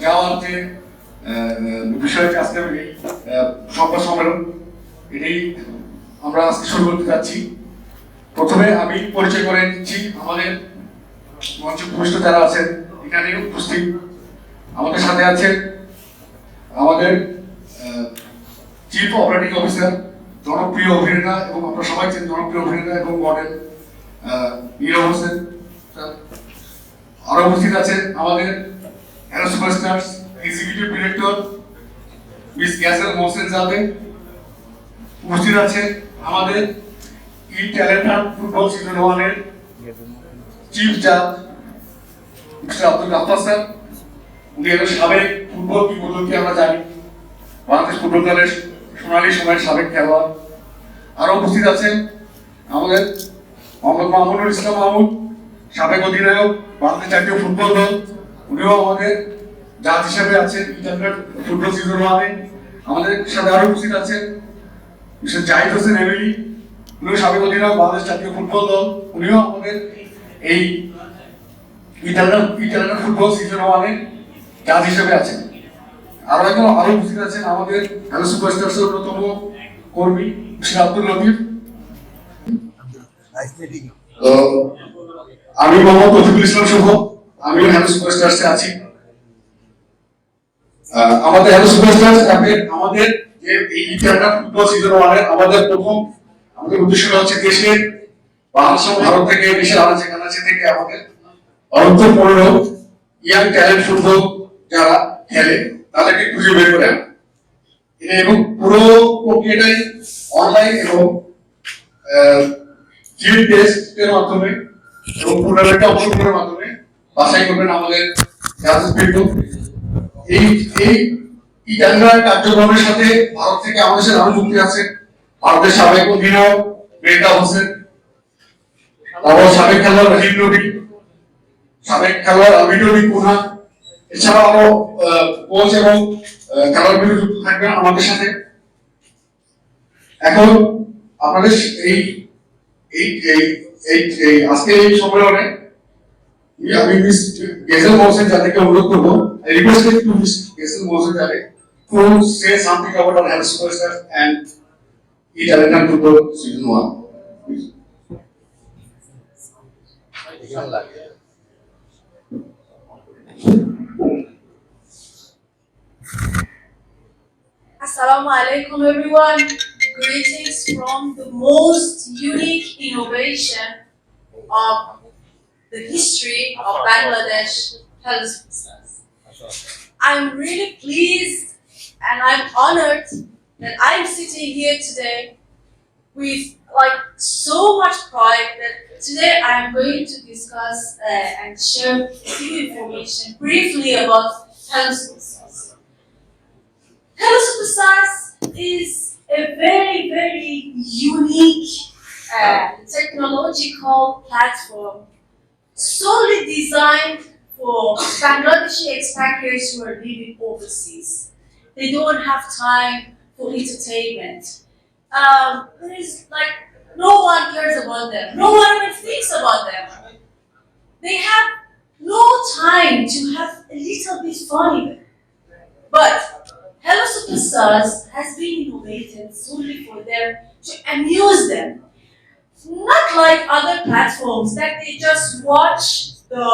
যাওয়ার যে বিষয়টি আজকে সংবাদ সম্মেলন এটাই আমরা আজকে শুরু করতে যাচ্ছি। প্রথমে আমি পরিচয় করে দিচ্ছি আমাদের মঞ্চে উপস্থিত যারা আছেন এখানে উপস্থিত। আমাদের সাথে আছেন আমাদের চিফ অপারেটিং অফিসার, জনপ্রিয় অভিনেতা এবং আপনারা সবাই চেনেন জনপ্রিয় অভিনেতা এবং মডেল নীরব হোসেন। আরো উপস্থিত আছেন আমাদের hello superstars executive director miss Ghazal Mohsen Zadeh. উপস্থিত আছেন আমাদের ই ট্যালেন্ট ফুটবল সিজন 1 এর চিফ জাজ মিস্টার আব্দুল গাফফার স্যার। উনি একজন সাবেক ফুটবল কিংবদন্তি, আমরা জানি বাংলাদেশ ফুটবল দলের সোনালী সময়ের সাবেক খেলোয়াড়। আরো উপস্থিত আছেন আমাদের মোহাম্মদ মামুনুল ইসলাম মাহমুদ, সাবেক অধিনায়ক বাংলাদেশ জাতীয় ফুটবল দল। উনিও আমাদের জাজ হিসেবে আছেন ইন্টারন্যাশনাল ফুটবল সিজন 1 এ। আমাদের সাথে আরো উপস্থিত আছেন মিস্টার জাহিদ হোসেন এমিলি, উনিও সাবেক অধিনায়ক বাংলাদেশ জাতীয় ফুটবল দল। উনিও আমাদের এই ইন্টারন্যাশনাল ফুটবল সিজন 1 এ জাজ হিসেবে আছেন। আরো উপস্থিত আছেন আমাদের হ্যালো সুপারস্টার্স এর অন্যতম কর্মী মিস্টার আব্দুল লতিফ। আমি মোহাম্মদ তৌফিকুল ইসলাম শুভ, আমিও হ্যালো সুপারস্টার্সে আছি। আমাদের হ্যালো সুপারস্টার্স আমাদের যে ইন্টারন্যাশনাল ফুটবল সিজন 1 এর আমাদের উদ্দেশ্য হচ্ছে দেশের বাংলাদেশ এবং ভারত থেকে দেশের আনাচে কানাচে থেকে আমাদের অনন্ত 15 ইয়াং ট্যালেন্ট ফুটবল যারা খেলে তাদেরকে খুঁজে বের করে আনা এবং পুরো প্রক্রিয়াটাই অনলাইন এবং ফিল্ড টেস্টের মাধ্যমে এবং টুর্নামেন্টে অংশগ্রহণের মাধ্যমে বাছাই করবেন আমাদের জাজেসবৃন্দ। এই ইটাঙ্গার কার্যক্রমের সাথে ভারত থেকে আমাদের সাথে আরো যুক্ত আছে ভারতের সাবেক অধিনায়ক মেহতা হোসেন, তারপর সাবেক খেলোয়াড় রাজীব নবী, সাবেক খেলোয়াড় আমির নবী কুনা, এছাড়াও আরো কোচ এবং খেলোয়াড়গুলো যুক্ত থাকবেন আমাদের সাথে। এখন আপনাদের এই এই এই আজকে এই সম্মেলনে আমি মিস গেসেল মোহসেন যাদেরকে অনুরোধ করবো, I requested to Miss Gessel Mosen Jade to say something about our health superstars and Italian football season 1. Please. Assalamu alaikum everyone. Greetings from the most unique innovation of the history of Bangladesh health superstars. I'm really pleased and I'm honored that I'm sitting here today with so much pride that today I'm going to discuss and share a few information briefly about health superstars. Health superstars is a very, very unique technological platform solely designed for Bangladeshi expatriates who are living overseas. They don't have time for entertainment. There is no one cares about them. No one even thinks about them. They have no time to have a little bit fun even. But Hello Superstars has been innovated solely for them to amuse them. Not like other platforms that they just watch the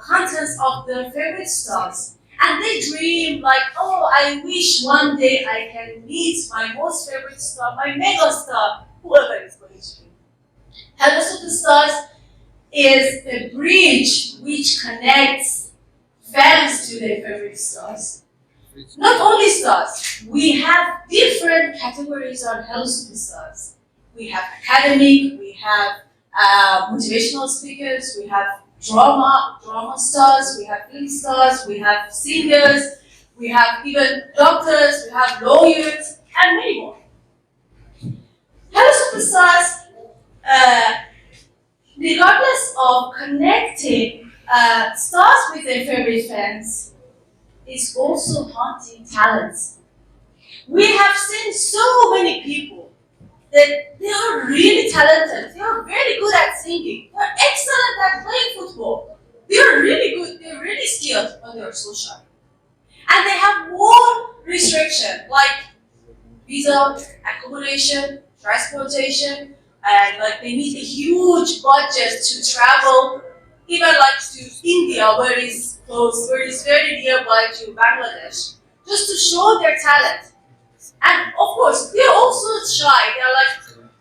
contents of their favorite stars and they dream oh, I wish one day I can meet my most favorite star, my mega star, whoever is going to be. Hello Superstars is a bridge which connects fans to their favorite stars. Not only stars, we have different categories on Hello Superstars. We have academic, we have motivational speakers, we have drama stars, we have film stars, we have singers, we have even doctors, we have lawyers, and many more. Hello Superstars, regardless of connecting stars with their favorite fans, is also hunting talents. We have seen so many people that they are really talented, they are very good at singing, they are excellent at playing football, they are really good, they are really skilled, but they are so shy. And they have more restriction like visa, accommodation, transportation, and like they need a huge budget to travel, even like to India, where is close, where is very nearby to Bangladesh, just to show their talent. And of course, they're also shy. They're like,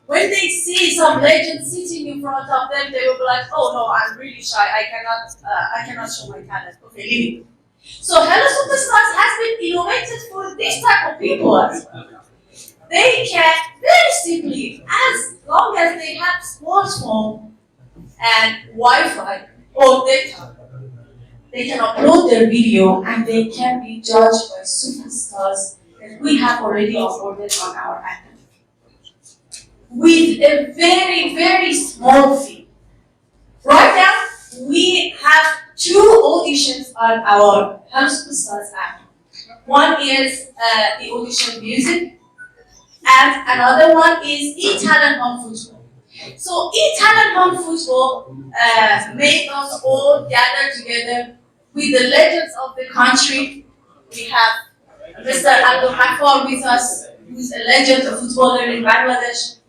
when they see some legend sitting in front of them, they will be like, "Oh no, I'm really shy. I cannot show my talent." Okay, leave it. So Hello Superstars has been innovated for this type of people as well. They can very simply, as long as they have smartphone and Wi-Fi or data, they can upload their video and they can be judged by superstars that we have already onboarded on our app with a very, very small fee. Right now, we have 2 auditions on our Hello Superstars app. One is the audition music, and another one is eTalent on Football. So eTalent on Football made us all gather together with the legends of the country. We have Mr. Abdul Hakfar with us, who's a legend, a footballer in Bangladesh.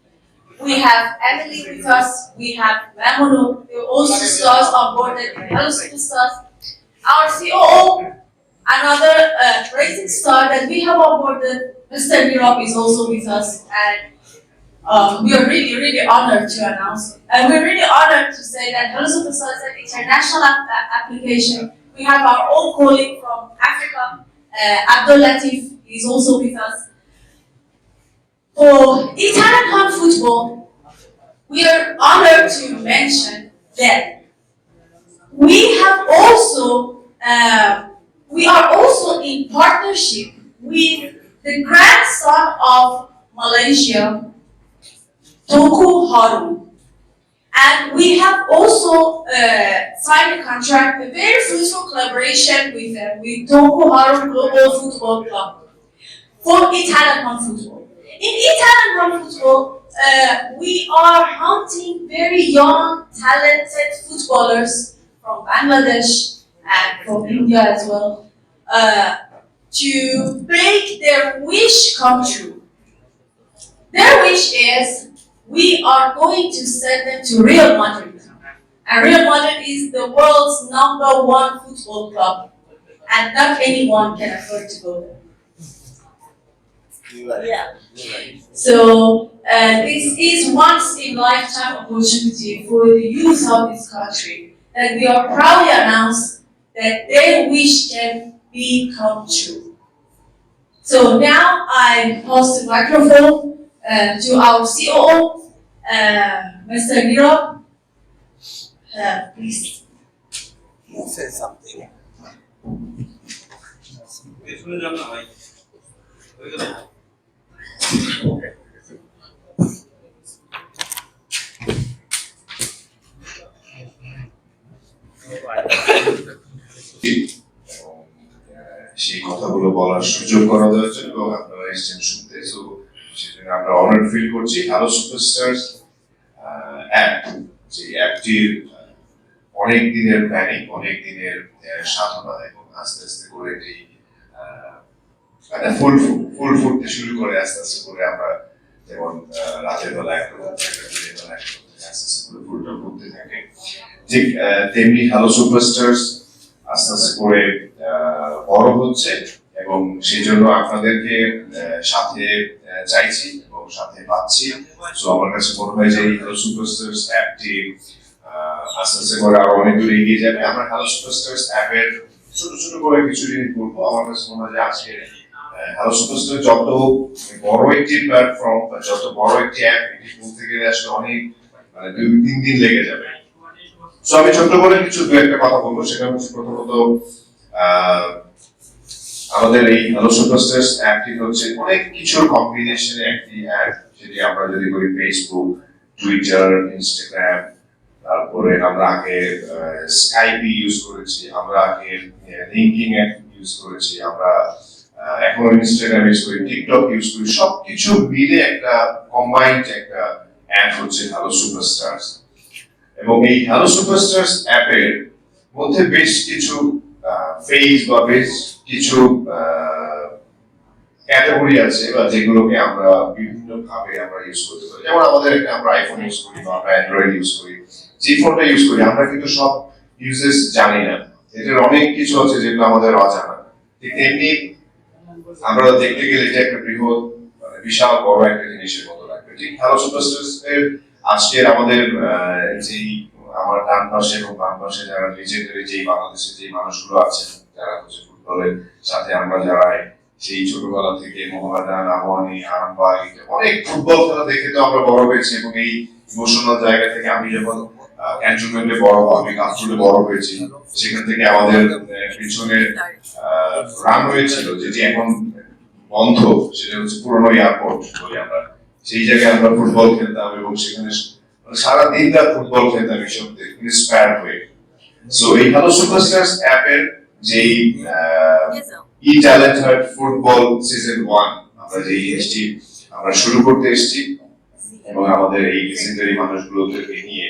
We have Emily with us. We have Mamono. They were also stars on board the Hello Superstars. Our COO, another rising star that we have onboarded, Mr. Nirab, is also with us, and we are really, really honored to announce it. And we're really honored to say that Hello Superstars is an international application. We have our own colleague from Africa, Abdul Latif, is also with us. For eTalent on Football, we are honored to mention that we have also, we are also in partnership with the grandson of Malaysia, Toko Harun. And we have also signed a contract, a very fruitful collaboration with them, with Toko Harun Global Football Club for eTalent on Football. In eTalent on Football, we are hunting very young, talented footballers from Bangladesh and from India as well, to make their wish come true. Their wish is we are going to send them to Real Madrid. And Real Madrid is the world's #1 football club, and not anyone can afford to go there. Yeah. So this is once in lifetime opportunity for the youth of this country that we are proudly announce that their wish can become true. So now I pass the microphone to our COO, Mr. Nirab. Please. Say something. সেই কথাগুলো বলার সুযোগ করে দেওয়ার জন্য এবং আপনারা এসেছেন শুনতে, সো সেজন্য আমরা অনার ফিল করছি। হ্যালো সুপারস্টার্স অ্যাপ, যে অ্যাপটির অনেক দিনের প্ল্যানিং, অনেক দিনের সাধনা, এবং আস্তে আস্তে করে এটি ফুল ফুটতে শুরু করে। আস্তে আস্তে করে আমরা যেমন রাতের বেলা একটা দিনের বেলা একটা আস্তে আস্তে করে ফুলটা ফুটতে থাকে, ঠিক তেমনি হ্যালো সুপারস্টার্স আস্তে আস্তে করে বড় হচ্ছে, এবং সেই জন্য আপনাদেরকে সাথে চাইছি এবং সাথে পাচ্ছি। তো আমার কাছে মনে হয় যে এই হ্যালো সুপারস্টার্স অ্যাপটি আস্তে আস্তে করে আরো অনেক দূর এগিয়ে যাবে। আমরা হ্যালো সুপারস্টার্স অ্যাপের ছোট ছোট করে কিছু জিনিস বলবো। আমার কাছে মনে হয় যে আজকে হ্যালো সুপারস্টার যত বড় একটি প্ল্যাটফর্ম বা যত বড় একটি অ্যাপ, এটি বলতে গেলে আসলে অনেক 2-3 দিন লেগে যাবে। তো আমি ছোট করে কিছু একটা কথা বলবো। সেটা হচ্ছে প্রথমত আমাদের এই হ্যালো সুপারস্টার্স অ্যাপটি হচ্ছে অনেক কিছুর কম্বিনেশনে একটি অ্যাপ, যেটি আমরা যদি বলি ফেসবুক, টুইটার, ইনস্টাগ্রাম, তারপরে আমরা আগে স্কাইপি ইউজ করেছি, আমরা আগে লিঙ্কিং অ্যাপ ইউজ করেছি, আমরা এখন ইনস্টাগ্রাম ইউজ করি, টিকটক ইউজ করি, সবকিছু মিলে একটা কম্বাইন্ড একটা অ্যাপ হচ্ছে হ্যালো সুপারস্টার্স। এবং এই হ্যালো সুপারস্টার্স অ্যাপের মধ্যে বেশ কিছু ফেজ বা বেশ কিছু ক্যাটাগরি আছে বা যেগুলোকে আমরা বিভিন্ন ভাবে আমরা ইউজ করতে পারি, যেমন আমাদের আমরা আইফোন ইউজ করি বা আমরা অ্যান্ড্রয়েড ইউজ করি, যে ফোনটা ইউজ করি আমরা কিন্তু সব ইউজেস জানি না, এটার অনেক কিছু আছে যেগুলো আমাদের অজানা। ঠিক তেমনি আমরা দেখতে গেলে এটা একটা বৃহৎ বিশাল বড় একটা জিনিসের মতো লাগবে। ঠিক হ্যালো সুপারস্টার্স এর আজকের আমাদের যেই আমার ডান পাশে এবং বাম পাশে যারা লিজেন্ডারি যেই বাংলাদেশের যে মানুষগুলো আছেন যারা হচ্ছে ফুটবলের সাথে আমরা যারা সেই ছোটবেলা থেকে মোহামেডান, আবাহনী, আরামবাগ অনেক ফুটবল খেলা দেখে তো আমরা বড় হয়েছি, এবং এই ইমোশনাল জায়গা থেকে আমি যখন ক্যান্টনমেন্টে বড় আমি কানপুরে বড় হয়েছি, সেখান থেকে আমাদের পিছনে রানওয়ে ছিল যেটি এখন বন্ধ, সেটা হচ্ছে পুরনো এয়ারপোর্ট বলি আমরা, সেই জায়গায় আমরা ফুটবল খেলতাম এবং সেখানে সারা দিন রাত ফুটবল খেলতাম এইসব ইন্সপায়ার হয়ে। সো এই হ্যালো সুপারস্টার্স অ্যাপের যেই ই ট্যালেন্ট হার্ট ফুটবল সিজন 1 আমরা যে জিনিসটি আমরা শুরু করতে এসেছি এবং আমাদের এই লিজেন্ডারি মানুষগুলোকে নিয়ে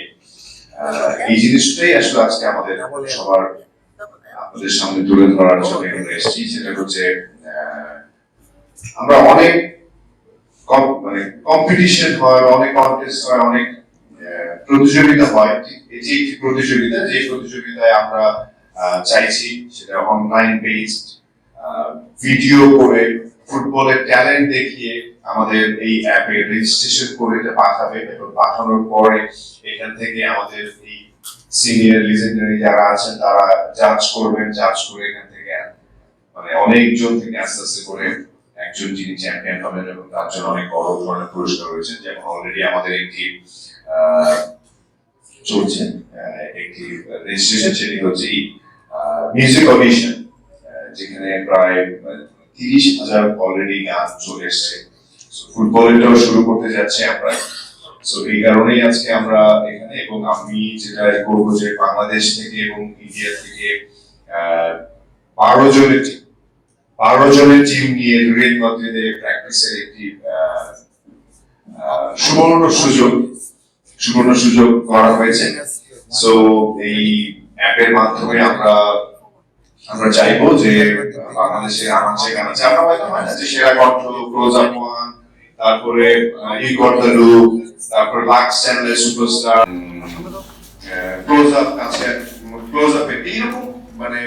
এই জিনিসটাই আসলে আজকে আমাদের সবার আপনাদের সামনে তুলে ধরার জন্য আমরা এসেছি। সেটা হচ্ছে আমরা অনেক মানে কম্পিটিশন হয়, অনেক কন্টেস্ট হয়, অনেক প্রতিযোগিতা হয়। এটি একটি প্রতিযোগিতা, যে প্রতিযোগিতায় আমরা চাইছি সেটা অনলাইন বেসড ভিডিও করে ফুটবলের ট্যালেন্ট দেখিয়ে আমাদের এই অ্যাপে রেজিস্ট্রেশন করে এটা পাঠাবে, এবং পাঠানোর পরে এখান থেকে আমাদের এই সিনিয়র লিজেন্ডারি যারা আছেন তারা জাজ করবেন, জাজ করে এখান থেকে মানে অনেকজন থেকে আস্তে আস্তে করে একজন যিনি চ্যাম্পিয়ন হবেন, এবং তার জন্য অনেক বড় ধরনের পুরস্কার রয়েছে। যেমন অলরেডি আমাদের একটি চলছে একটি রেজিস্ট্রেশন, সেটি হচ্ছে মিউজিক অডিশন, যেখানে প্রায় 30,000 অলরেডি গান চলে এসছে। ফুটবলটাও শুরু করতে যাচ্ছি আমরা। সো এই কারণেই আজকে আমরা এখানে, এবং আমি যেটা করবো যে বাংলাদেশ থেকে এবং ইন্ডিয়া থেকে 12 জনের টিম নিয়ে রিয়েল মাদ্রিদে প্র্যাকটিসের একটি সুবর্ণ সুযোগ করা হয়েছে। সো এই অ্যাপের মাধ্যমে আমরা চাইবো যে বাংলাদেশের আনাচে কানাচে আমরা হয়তো হয় না যে সেরা কণ্ঠ ক্লোজ আপ ওয়ান, তারপরে ইউ গট দ্য লুক, তারপরে লাক্স চ্যানেলের সুপারস্টার, ক্লোজ আপ আছে, ক্লোজ আপে এইরকম মানে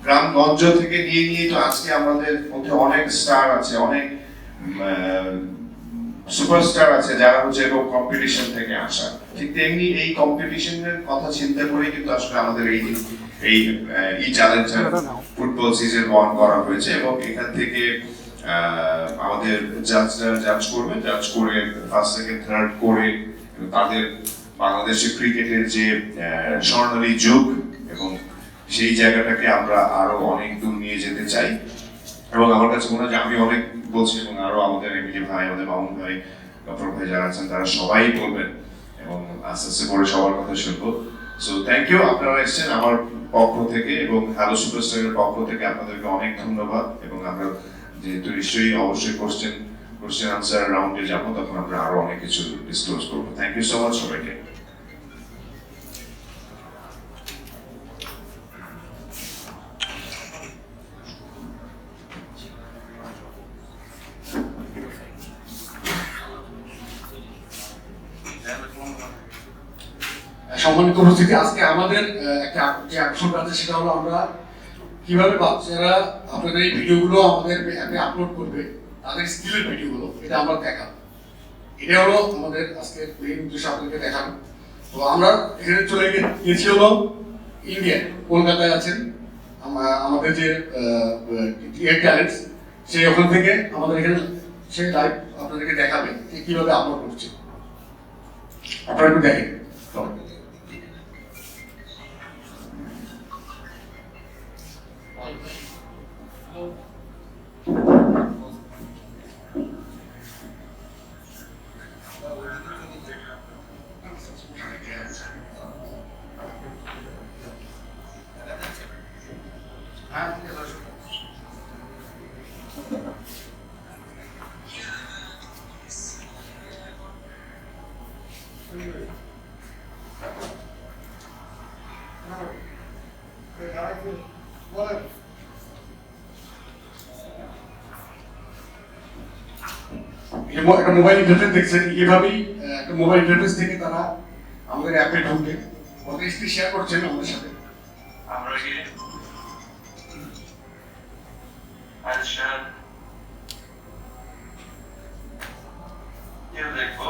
গ্রামগঞ্জ থেকে নিয়ে তো আজকে আমাদের মধ্যে অনেক স্টার আছে, অনেক সুপারস্টার আছে যারা হচ্ছে এবং কম্পিটিশন থেকে আসা। ঠিক তেমনি এই কম্পিটিশনের কথা চিন্তা করে কিন্তু আসলে আমাদের এই চ্যালেঞ্জ ফুটবল সিজন 1 করা হয়েছে, এবং এখান থেকে আমাদের জাজরা জাজ করবে, জাজ করে ফার্স্ট সেকেন্ড থার্ড করে তাদের বাংলাদেশের ক্রিকেটের যে স্বর্ণালী যুগ এবং সেই জায়গাটাকে আমরা আরো অনেক দূর নিয়ে যেতে চাই। এবং আমার কাছে মনে হয় যে আমি অনেক বলছি, এবং আরো আমাদের এমনি ভাই, আমাদের মামুন ভাই, ডক্টর ভাই যারা আছেন তারা সবাই বলবেন, এবং আস্তে আস্তে করে সবার কথা শুনবো। সো থ্যাংক ইউ, আপনারা এসেছেন আমার পক্ষ থেকে এবং হ্যালো সুপারস্টারের পক্ষ থেকে আপনাদেরকে অনেক ধন্যবাদ। এবং আমরা যেহেতু নিশ্চয়ই অবশ্যই কোশ্চেন আনসার রাউন্ডে যাবো, তখন আমরা আরো অনেক কিছু ডিসক্লোজ করবো। থ্যাংক ইউ সো মাচ সবাইকে। সম্মানিত উপস্থিতি, আজকে আমাদের একটা যে আকর্ষণ আছে সেটা হলো আমরা কিভাবে বাচ্চারা আপনাদের এই ভিডিওগুলো আমাদের অ্যাপে আপলোড করবে, তাদের স্কিলের ভিডিওগুলো, এটা আমরা দেখাবো। এটা হলো আমাদের আজকে মেইন উদ্দেশ্য, আপনাদেরকে দেখানো। তো আমরা এখানে চলে গেছি হলো ইন্ডিয়া, কলকাতায় আছেন আমাদের যে ট্যালেন্টস, সে ওখান থেকে আমাদের এখানে সে লাইভ আপনাদেরকে দেখাবে যে কিভাবে আপলোড করছে। আপনারা একটু দেখেন। একটা মোবাইল ইন্টারফেস দেখছেন, এভাবেই একটা মোবাইল ইন্টারফেস থেকে তারা আমাদের অ্যাপে ঢুকে ওদের স্ক্রিন শেয়ার করছেন আমাদের সাথে। আমরা কি আচ্ছা ये देखो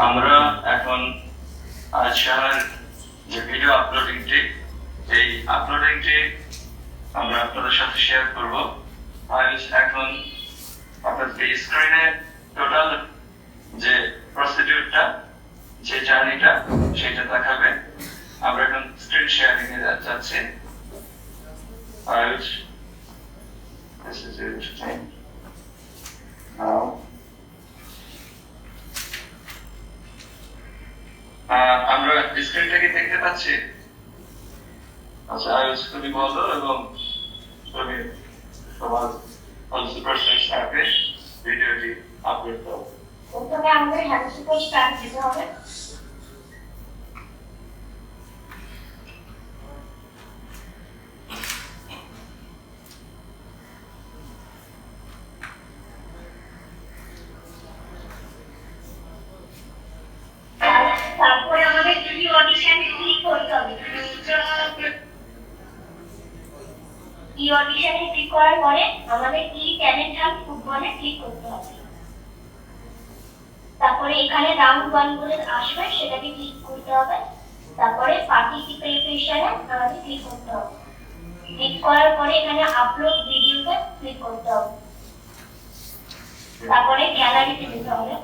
আমরা এখন আজকের যে ভিডিও আপলোডিংটি এই আপলোডিংটি আমরা আপনাদের সাথে শেয়ার করব। আজ এখন আপনাদের স্ক্রিনে টোটাল যে প্রসিডিউরটা যে জার্নিটা সেটা দেখাবে। আমরা এখন স্ক্রিন শেয়ারিং এ যাচ্ছি। আজ this is it now আমরা স্ক্রিনটাকে দেখতে পাচ্ছি। আচ্ছা আয়ুষ তুমি বলো এবং তুমি তোমার সুপারস্টার অ্যাপে ভিডিওটি আপলোড করো। প্রথমে আমাদের হ্যালো সুপারস্টার দিতে হবে। তারপরে আমাদের ই অডিশন ক্লিক করতে হবে। ই অডিশনে ক্লিক করার পরে আমাদের ই ট্যালেন্ট হাব ফুটবলে ক্লিক করতে হবে। তারপরে এখানে রাউন্ড 1 বলে আসবে, সেটাকে ক্লিক করতে হবে। তারপরে পার্টিসিপেশনে আমাদের ক্লিক করতে হবে। ক্লিক করার পরে এখানে আপলোড ভিডিওতে ক্লিক করতে হবে। তারপরে গ্যালারিতে যেতে হবে।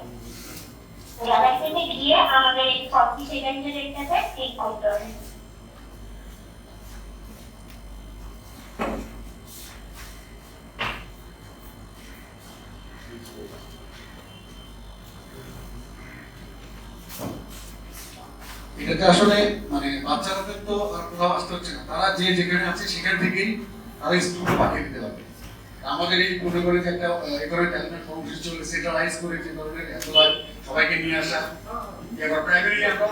গ্যালারিতে গিয়ে আমাদের এই 40 সেকেন্ডের এটাতে ক্লিক করতে হবে। এটাতে আসলে মানে বাচ্চাদের তো আর কোথাও আসতে হচ্ছে না, তারা যে যেখানে আছে সেখান থেকেই তারা স্কুলে পাঠিয়ে দিতে পারবে। আমাদের এই মনে করে যে একটা এই ধরনের ট্যালেন্ট কর্মসূচি চলে, সেন্ট্রালাইজ করে যে ধরনের এতবার সবাইকে নিয়ে আসা, এবার প্রাইমারি আমরা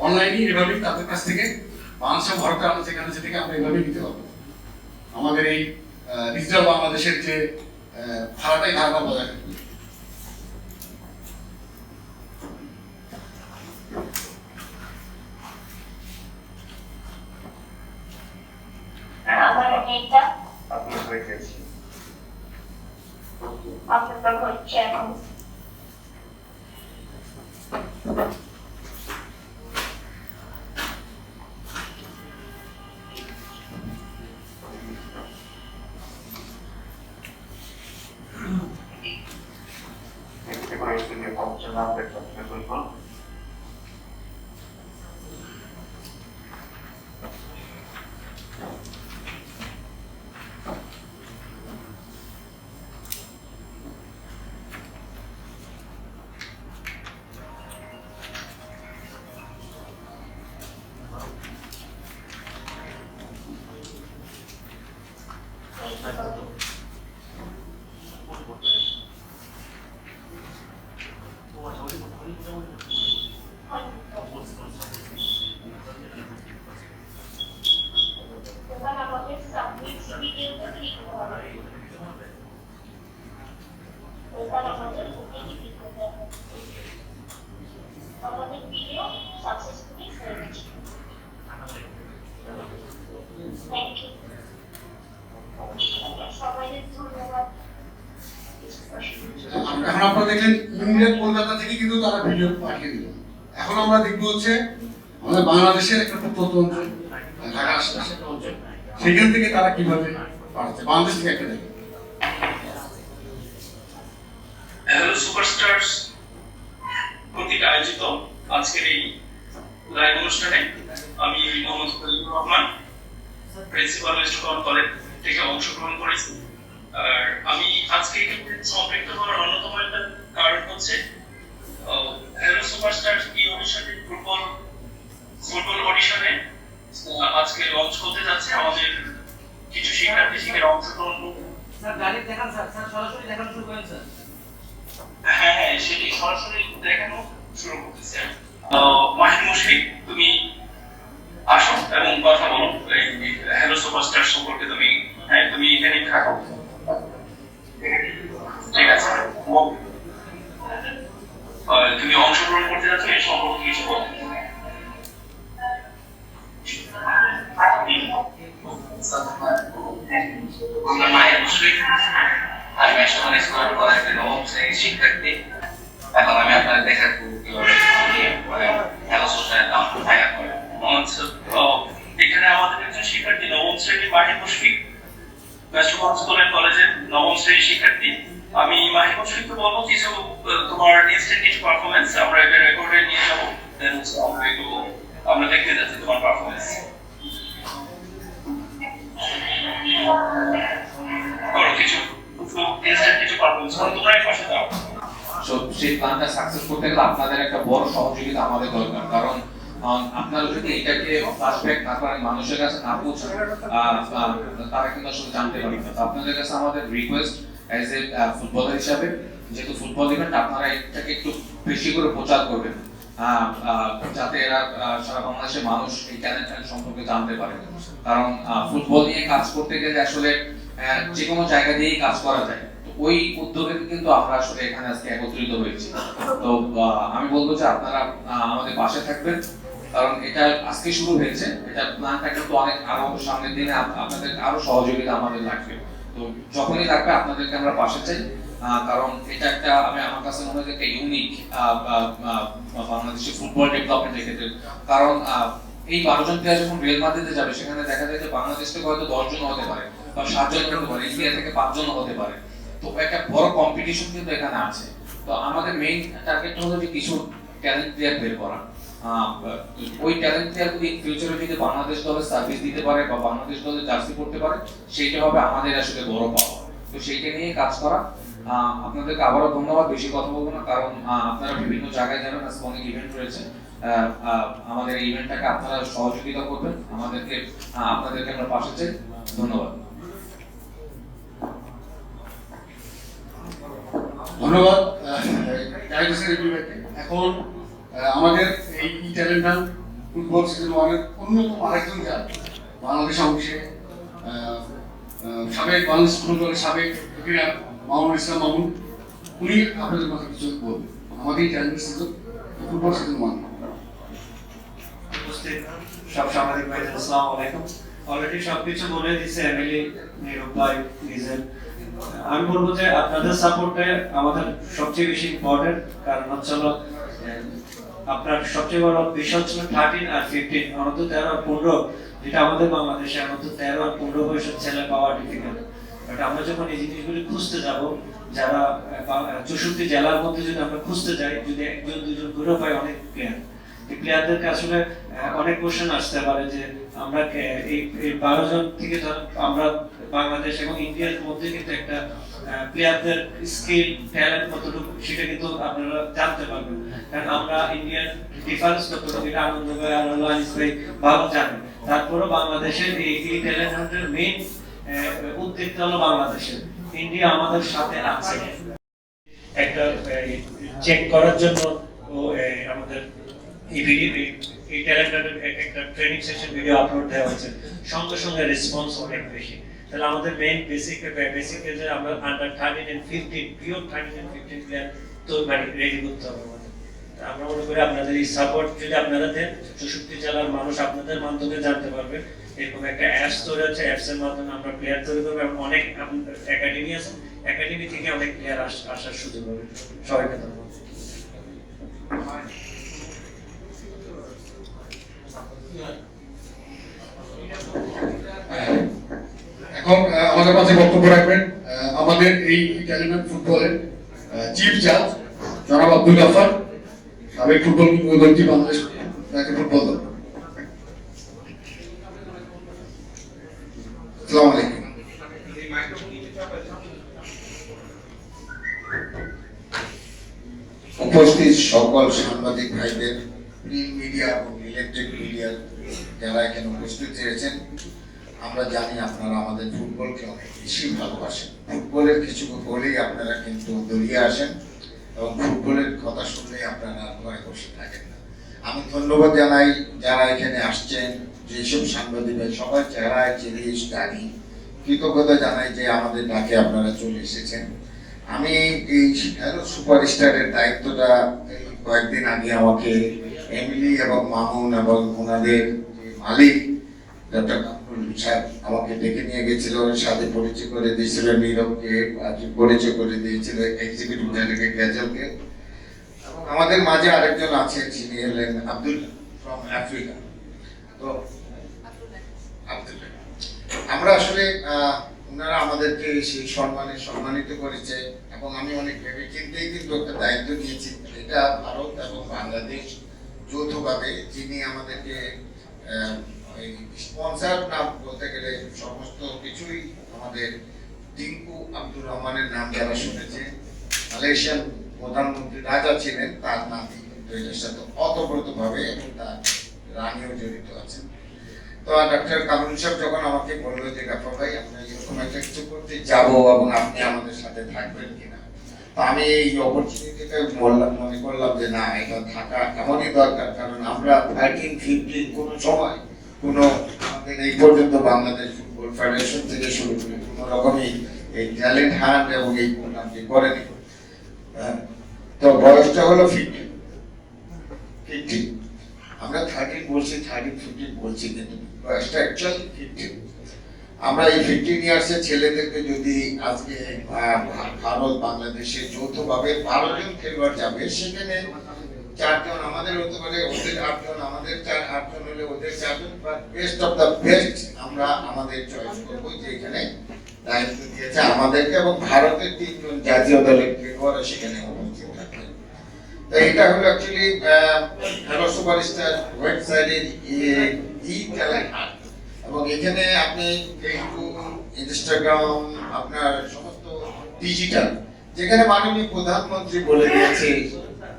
অনলাইনে এভাবেই তাদের কাছ থেকে বাংলাদেশ ভারতে আমরা যেখানে থেকে আমরা এভাবেই নিতে পারবো। আমাদের এই ডিজিটাল বাংলাদেশের যে ধারাটাই ধারণা বজায় থাকবে। আমার এটা আপলোড হয়ে গেছে। আপলোড হচ্ছে এখন। দেখতে পাই তুমি অপশন আপডেট করতে বলবো। এবার আমাদের সাবমিট ভিডিওতে ক্লিক করতে হবে। এবার আমাদের ওকে ক্লিক করতে হবে। আমাদের ভিডিও সাকসেসফুলি হয়ে গেছে। Thank you. সবাইকে ধন্যবাদ। এখন আপনারা দেখলেন ইন্ডিয়া কলকাতা থেকে কিন্তু তারা ভিডিও পাঠিয়ে দিল। এখন আমরা দেখবো হচ্ছে আমাদের বাংলাদেশের একটা প্রত্যন্ত অঞ্চল, ঢাকার আশেপাশে একটা অঞ্চল, সেখান থেকে তারা কিভাবে পাঠাচ্ছে, বাংলাদেশ থেকে একটা দেখে। হ্যালো সুপারস্টার্স কর্তৃক আয়োজিত আজকের এই লাইভ অনুষ্ঠানে আমি Mohammad Khalilur Rahman principal West college থেকে অংশগ্রহণ করেছি। আর আমি আজকে এখানে সম্পৃক্ত হওয়ার অন্যতম একটা কারণ হচ্ছে হ্যালো সুপারস্টার এই অনুষ্ঠানে ফুটবল অডিশনে আজকে লঞ্চ হতে যাচ্ছে। আমাদের কিছু শিক্ষার্থী সেখানে অংশগ্রহণ করবে। স্যার গাড়ি দেখান স্যার, স্যার সরাসরি দেখানো শুরু করেন স্যার। হ্যাঁ হ্যাঁ, সেটি সরাসরি দেখানো শুরু করতেছে। মাহিন মুশফিক, তুমি আসো এবং কথা বলো হ্যালো সুপারস্টার সম্পর্কে। তুমি এখানে থাকো, ঠিক আছে? তুমি অংশগ্রহণ করতে যাচ্ছ এই সম্পর্কে কিছু বলো। মাহিন মুশফিক, আমি মেশন স্কুল কলেজের নবম শ্রেণীর শিক্ষার্থী। এখন আমি আপনাদের দেখাবো কিভাবে হ্যালো সোশ্যাল ফায়ার করে। এখানে আমাদের একজন শিক্ষার্থী নবম শ্রেণীর Mahin Mushfiq, metropolitan school and কলেজের নবম শ্রেণীর শিক্ষার্থী। আমি মাহিন মুশফিককে বলবো কিছু তোমার ইনস্ট্যান্ট কিছু পারফরমেন্স আমরা এটা রেকর্ডে নিয়ে যাবো, দেন আমরা দেখতে যাচ্ছি তোমার পারফরমেন্স। করো কিছু ইনস্ট্যান্ট কিছু পারফরমেন্স করো, তোমরা এই পাশে দাও। সেই প্ল্যানটা সাকসেস করতে গেলে আপনাদের একটা বড় সহযোগিতা আমাদের দরকার, কারণ আপনারা যদি এটাকে ফ্ল্যাশব্যাক না করেন, মানুষের কাছে না পৌঁছান, তারা কিন্তু আসলে জানতে পারবে না। তো আপনাদের কাছে আমাদের রিকোয়েস্ট অ্যাজ এ ফুটবলার হিসাবে, যেহেতু ফুটবল ইভেন্ট, আপনারা এটাকে একটু বেশি করে প্রচার করবেন, যাতে এরা সারা বাংলাদেশের মানুষ এই ট্যালেন্ট সম্পর্কে জানতে পারে। কারণ ফুটবল নিয়ে কাজ করতে গেলে আসলে যে কোনো জায়গা দিয়েই কাজ করা যায়। ওই উদ্যোগে কিন্তু আমরা আসলে এখানে আজকে একত্রিত হয়েছি। তো আমি বলবো যে আপনারা আমাদের পাশে থাকবেন, কারণ এটা আজকে শুরু হয়েছে, এটা প্ল্যানটা কিন্তু অনেক আরো সামনের দিনে আপনাদের আরো সহযোগিতা আমাদের লাগবে। তো যখনই লাগবে আপনাদেরকে আমরা পাশে চাই, কারণ এটা একটা আমার কাছে মনে হয় যে একটা ইউনিক বাংলাদেশের ফুটবল ডেভেলপমেন্টের ক্ষেত্রে। কারণ এই 12 জন প্লেয়ার যখন রিয়াল মাদ্রিদে যাবে, সেখানে দেখা যায় যে বাংলাদেশ থেকে হয়তো 10 জন হতে পারে বা 7 জন হতে পারে, ইন্ডিয়া থেকে 5 জন হতে পারে। তো একটা বড় কম্পিটিশন কিন্তু এখানে আছে। তো আমাদের মেইন টার্গেট হলো যে কিছু ট্যালেন্ট প্লেয়ার বের করা। ওই ট্যালেন্ট প্লেয়ার যদি ফিউচারে যদি বাংলাদেশ দলে সার্ভিস দিতে পারে বা বাংলাদেশ দলে জার্সি পড়তে পারে, সেইটা হবে আমাদের আসলে বড় পাওয়া। তো সেইটা নিয়ে কাজ করা। আপনাদেরকে আবারও ধন্যবাদ, বেশি কথা বলবো না, কারণ আপনারা বিভিন্ন জায়গায় যাবেন, আজকে অনেক ইভেন্ট রয়েছে। আমাদের এই ইভেন্টটাকে আপনারা সহযোগিতা করবেন, আপনাদেরকে আমরা পাশে চাই। ধন্যবাদ। ধন্যবাদ এখন আমাদের এই ট্যালেন্ট হান্ট ফুটবল সিজন 1-এর অন্যতম আরেকজন যার বাংলাদেশ অংশে সাবেক বাংলাদেশ ফুটবলের সাবেক ক্রীড়া মামুনুল ইসলাম মামুন, উনি আপনাদের মাঝে কিছু বলবেন আমাদের এই ট্যালেন্ট সিজন ফুটবল সিজন 1। উপস্থিত সব সাংবাদিক ভাইদের আসসালামু আলাইকুম। অলরেডি সবকিছু বলে দিয়েছে এমিলি, নিরূপ ভাই, নিজের। আমি বলবো যে আপনাদের সাপোর্টে আমাদের সবচেয়ে বেশি ইম্পর্টেন্ট, কারণ হচ্ছে আপনার সবচেয়ে বড় বিষয় হচ্ছে 13 আর 15, অন্তত 13 আর 15, যেটা আমাদের বাংলাদেশে অন্তত 13 আর 15 বয়সের ছেলে পাওয়া ডিফিকাল্ট। বাট আমরা যখন এই জিনিসগুলি খুঁজতে যাব, যারা 64 জেলার মধ্যে যদি আমরা খুঁজতে যাই, যদি 1-2 জন করে পাই অনেক প্লেয়ার, এই প্লেয়ারদেরকে আসলে অনেক কোশ্চেন আসতে পারে যে আমরা এই 12 জন থেকে আমরা বাংলাদেশ এবং ইন্ডিয়ার মধ্যে কিন্তু একটা প্লেয়ারদের স্কিল ট্যালেন্ট কতটুকু সেটা কিন্তু আপনারা জানতে পারবেন। কারণ আমরা ইন্ডিয়ার ডিফারেন্স কতটুকু এটা আনন্দ ভাই আর আনিস ভাই ভালো জানেন। তারপরেও বাংলাদেশের এই ট্যালেন্ট হান্টের মেইন উদ্যোগটা হলো বাংলাদেশের, ইন্ডিয়া আমাদের সাথে আছে। একটা চেক করার জন্য আমাদের এই ট্যালেন্টের একটা ট্রেনিং সেশন ভিডিও আপলোড দেওয়া হয়েছে, সঙ্গে সঙ্গে রেসপন্স অনেক বেশি। তাহলে আমাদের মেইন বেসিক যে আমরা under 13 and 15 pure 13 and 15 player তো মানে রেডি করতে হবে আমাদের। আমরা মনে করি আপনাদের এই সাপোর্ট যদি আপনারা দেন, 64 জেলার মানুষ আপনাদের মাধ্যমে জানতে পারবে। এরকম একটা অ্যাপস তৈরি হচ্ছে, অ্যাপস এর মাধ্যমে আমরা প্লেয়ার তৈরি করবো এবং অনেক একাডেমি আছে, একাডেমি থেকে অনেক প্লেয়ার আসার সুযোগ হবে। সবাইকে ধন্যবাদ। এখন আমাদের মাঝে বক্তব্য রাখবেন আমাদের এই ট্যালেন্ট ফুটবলের চিফ জাজ জনাব আব্দুল গাফফার, সাবেক ফুটবল কিংবদন্তি বাংলাদেশ ফুটবল দল। আসসালামু আলাইকুম। উপস্থিত সকল সাংবাদিক ভাইদের, প্রিন্ট মিডিয়া এবং ইলেকট্রিক মিডিয়ার যারা এখানে উপস্থিত হয়েছেন, আমরা জানি আপনারা আমাদের ফুটবলকে অনেক বেশি ভালোবাসেন। ফুটবলের কিছু বলেই আপনারা কিন্তু দৌড়িয়ে আসেন এবং ফুটবলের কথা শুনলেই আপনারা ঘরে বসে থাকেন না। আমি ধন্যবাদ জানাই যারা এখানে আসছেন, যেসব সাংবাদিক সবাই যারা জিনিস জানি, কৃতজ্ঞতা জানাই যে আমাদের ডাকে আপনারা চলে এসেছেন। আমি এই সুপারস্টারের দায়িত্বটা কয়েকদিন আগে আমাকে এমিলি এবং মামুন এবং ওনাদের মালিক ডক্টর কামরুল সাহেব আমাকে ডেকে নিয়ে গেছিল, সাথে পরিচয় করে দিয়েছিল নীরবকে, পরিচয় করে দিয়েছিল এক্সিকিউটিভ ডাইরেক্টর গ্যাজেলকে, এবং আমাদের মাঝে আরেকজন আছেন, যিনি হলেন আব্দুল্লাহ ফ্রম আফ্রিকা। তো আব্দুল্লাহ, আমরা আসলে ওনারা আমাদেরকে সেই সম্মানে সম্মানিত করেছে এবং আমি অনেক ভেবে চিন্তেই কিন্তু একটা দায়িত্ব নিয়েছি। এটা ভারত এবং বাংলাদেশ যৌথভাবে, যিনি আমাদেরকে স্পন্সর না বলতে গেলে সমস্ত কিছুই আমাদের টিঙ্কু আব্দুর রহমানের নাম যারা শুনেছে, মালয়েশিয়ান প্রধানমন্ত্রী রাজা ছিলেন, তার নাতি কিন্তু এটার সাথে অতপ্রতভাবে এবং তার রানীও জড়িত আছেন। তো ডক্টর কামরুল সাহেব যখন আমাকে বললো যে গাফর ভাই আমরা এরকম একটা কিছু করতে যাবো এবং আপনি আমাদের সাথে থাকবেন কিনা, তো আমি এই অপরচুনিটিটা মনে করলাম যে না, এটা থাকা এমনই দরকার, কারণ আমরা 13-15 কোনো সময় কোনো আমাদের এই পর্যন্ত বাংলাদেশ ফুটবল ফেডারেশন থেকে শুরু করে কোনো রকমই এই ট্যালেন্ট হান্ট এবং এই প্রোগ্রামটি করেনি। তো বয়সটা হলো 50, আমরা 13 বলছি, 13-15 বলছি, কিন্তু বয়সটা অ্যাকচুয়ালি 15। আমরা এই 15 ইয়ার্সের ছেলেদেরকে যদি আজকে ভারত বাংলাদেশে যৌথভাবে 12 জন খেলোয়াড় যাবে, সেখানে 4 জন আমাদের হতে পারে, ওদের 8 জন, আমাদের 8 জন হলে ওদের 4 জন, but best of the best আমরা আমাদের চয়েস করবো, যে এখানে দায়িত্ব দিয়েছে আমাদেরকে, এবং ভারতের 3 জন জাতীয় দলের খেলোয়াড় সেখানে উপস্থিত থাকবে। তো এটা হলো অ্যাকচুয়ালি হ্যালো সুপারস্টার ওয়েবসাইটের ট্যালেন্ট হান্ট, এবং এখানে আপনি ফেসবুক, ইনস্টাগ্রাম, আপনার সমস্ত ডিজিটাল, যেখানে মাননীয় প্রধানমন্ত্রী বলে দিয়েছে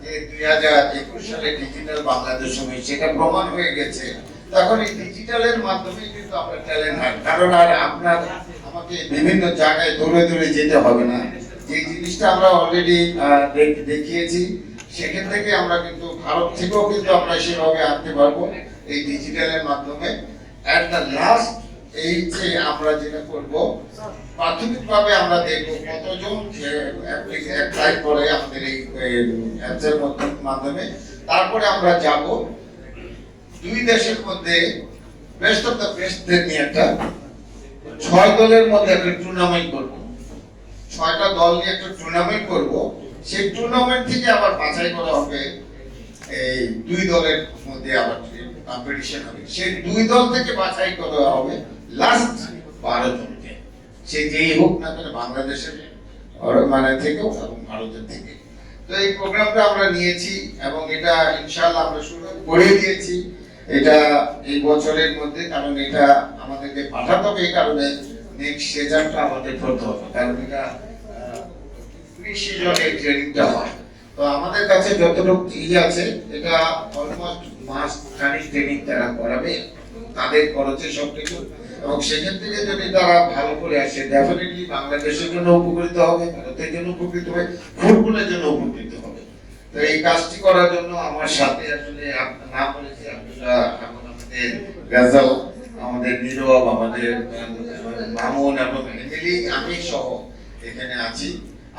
যে 2021 সালে ডিজিটাল বাংলাদেশ হবে, সেটা প্রমাণ হয়ে গেছে। তখন এই ডিজিটালের মাধ্যমে কিন্তু আমরা ট্যালেন্ট হান্ট, কারণ আর আপনার আমাকে বিভিন্ন জায়গায় দৌড়ে দৌড়ে যেতে হবে না। যে জিনিসটা আমরা অলরেডি দেখিয়েছি, সেখান থেকে আমরা কিন্তু ভারত থেকেও কিন্তু আমরা সেভাবে আনতে পারবো এই ডিজিটালের মাধ্যমে। এট দ্য লাস্ট এই যে আমরা যেটা করব, প্রাথমিকভাবে আমরা দেখবো কতজন অ্যাপ্লাই করে আমাদের এই অ্যাপসের মাধ্যমে। তারপরে আমরা যাব 2 দেশের মধ্যে বেস্ট অফ দ্য বেস্টদের নিয়ে একটা 6 দলের মধ্যে একটা টুর্নামেন্ট করব, 6টা দল নিয়ে একটা টুর্নামেন্ট করব। সেই টুর্নামেন্ট থেকে আবার বাছাই করা হবে, এই 2 দলের মধ্যে আবার কম্পিটিশন হবে, সেই 2 দল থেকে বাছাই করা হবে লাস্ট 12 জনকে, সে যেই হোক না কেন, বাংলাদেশের মানে থেকেও এবং ভারতের থেকে। তো এই প্রোগ্রামটা আমরা নিয়েছি এবং এটা ইনশাআল্লাহ আমরা শুরু করে দিয়েছি এটা এই বছরের মধ্যে, কারণ এটা আমাদেরকে পাঠাতে হবে, এই কারণে নেক্সট সেশনটা আমাদের করতে হবে, কারণ এটা প্রি-সিজনের ট্রেনিংটা হয়। তো আমাদের কাছে যতটুকু আছে, এটা অলমোস্ট মাস খানিক ট্রেনিং তারা করাবে তাদের খরচে সবকিছু, এবং সেখান থেকে যদি তারা ভালো করে আসে, ডেফিনেটলি বাংলাদেশের জন্য উপকৃত হবে, ভারতের জন্য উপকৃত হবে, ফুটবলের জন্য উপকৃত হবে। তো এই কাজটি করার জন্য আমার সাথে আসলে নাম বলেছি আপনারা, এখন আমাদের গাজাল, আমাদের নীরব, আমাদের মামুন এবং এমিলি, আমি সহ এখানে আছি।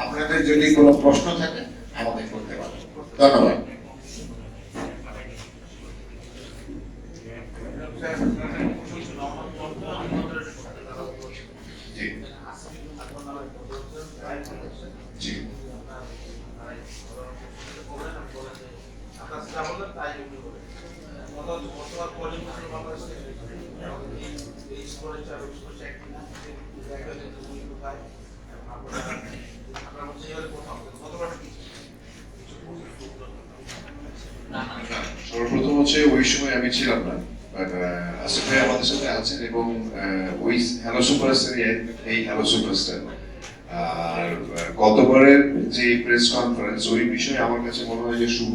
আপনাদের যদি কোনো প্রশ্ন থাকে আমাকে করতে পারেন। ধন্যবাদ। সর্বপ্রথম হচ্ছে ওই সময় আমি ছিলাম না, আসিফ ভাই আমাদের সাথে আছেন এবং ওই হ্যালো সুপারস্টার, এই হ্যালো সুপারস্টার আর গতবারের যে প্রেস কনফারেন্স ওই বিষয়ে আমার কাছে মনে হয় যে শুভ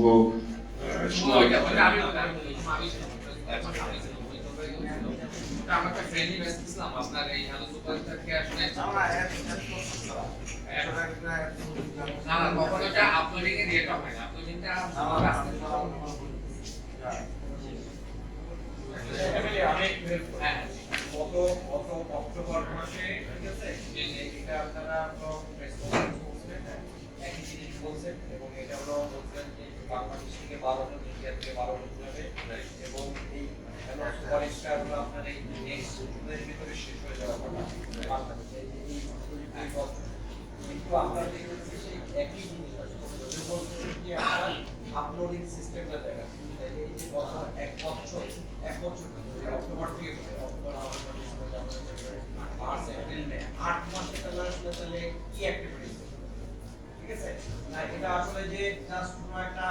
আমরা একটা ফ্রেন্ডলি মেসেজ দিলাম আপনার এই হ্যালো সুপারস্টারকে আসলে না না কখনো এটা আপলোডিং এর রেট হয় না আপলোডিংটা আমার রাস্তা আমি গত অক্টোবর মাসে ঠিক আছে এটা আপনারা প্রেস কনফারেন্স করছেন একই জিনিস বলছেন এবং এটা হলো বলছেন যে বাংলাদেশ থেকে 12 জন ইন্ডিয়া থেকে 12 জন যাবে এবং এই সুপারস্টার হলো আপনার এই নেক্সট জুনের ভিতরে শেষ হয়ে যাওয়ার কথা বাংলাদেশে এই বছর কিন্তু আপনারা দেখবেন যে সেই একই জিনিস আছে বলছেন যে আপনারা আপলোডিং সিস্টেমটা দেখা এই যে বছর এক বছর অক্টোবর থেকে অক্টোবর মার্চ এপ্রিল মে 8 মাসে তাহলে কি অ্যাক্টিভিটিস ঠিক আছে না এটা আসলে যে জাস্ট কোনো একটা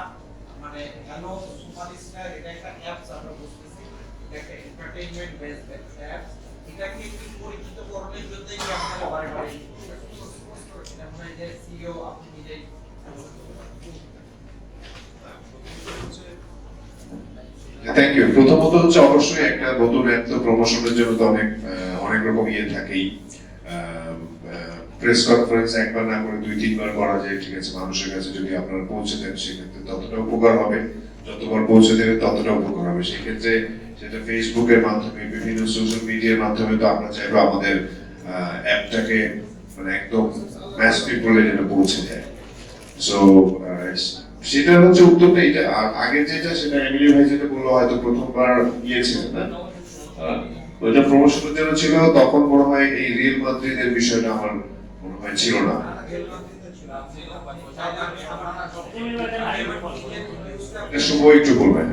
মানে হ্যালো সুপারস্টার এটা একটা অ্যাপস আমরা বুঝতেছি এটা একটা এন্টারটেইনমেন্ট বেসড অ্যাপস এটাকে একটু পরিচিত করণের জন্য কি আপনারা বারে বারে এটা মনে হয় যে সিইও আপনি নিজেই থ্যাংক ইউ। প্রথমত হচ্ছে অবশ্যই একটা নতুন অ্যাপ তো প্রমোশনের জন্য তো অনেক রকম ইয়ে থাকেই। প্রেস কনফারেন্স একবার না করে 2-3 বার করা যায়, ঠিক আছে। মানুষের কাছে যদি আপনারা পৌঁছে দেন সেক্ষেত্রে ততটা উপকার হবে, যতবার পৌঁছে দেবে ততটা উপকার হবে। সেক্ষেত্রে সেটা ফেসবুকের মাধ্যমে বিভিন্ন সোশ্যাল মিডিয়ার মাধ্যমে তো আমরা চাইবো আমাদের অ্যাপটাকে মানে একদম ম্যাস পিপলে যেটা পৌঁছে যায়। সো সেটা হচ্ছে উত্তরটা এটা। আর আগের যেটা সেটা এমিলি ভাই যেটা বললো হয়তো প্রথমবার গিয়েছিলেন না, ওইটা প্রমোশনের জন্য ছিল। তখন মনে হয় এই রিয়েল মাদ্রিদের বিষয়টা আমার মনে হয় ছিল না। শুভ একটু বলবেন।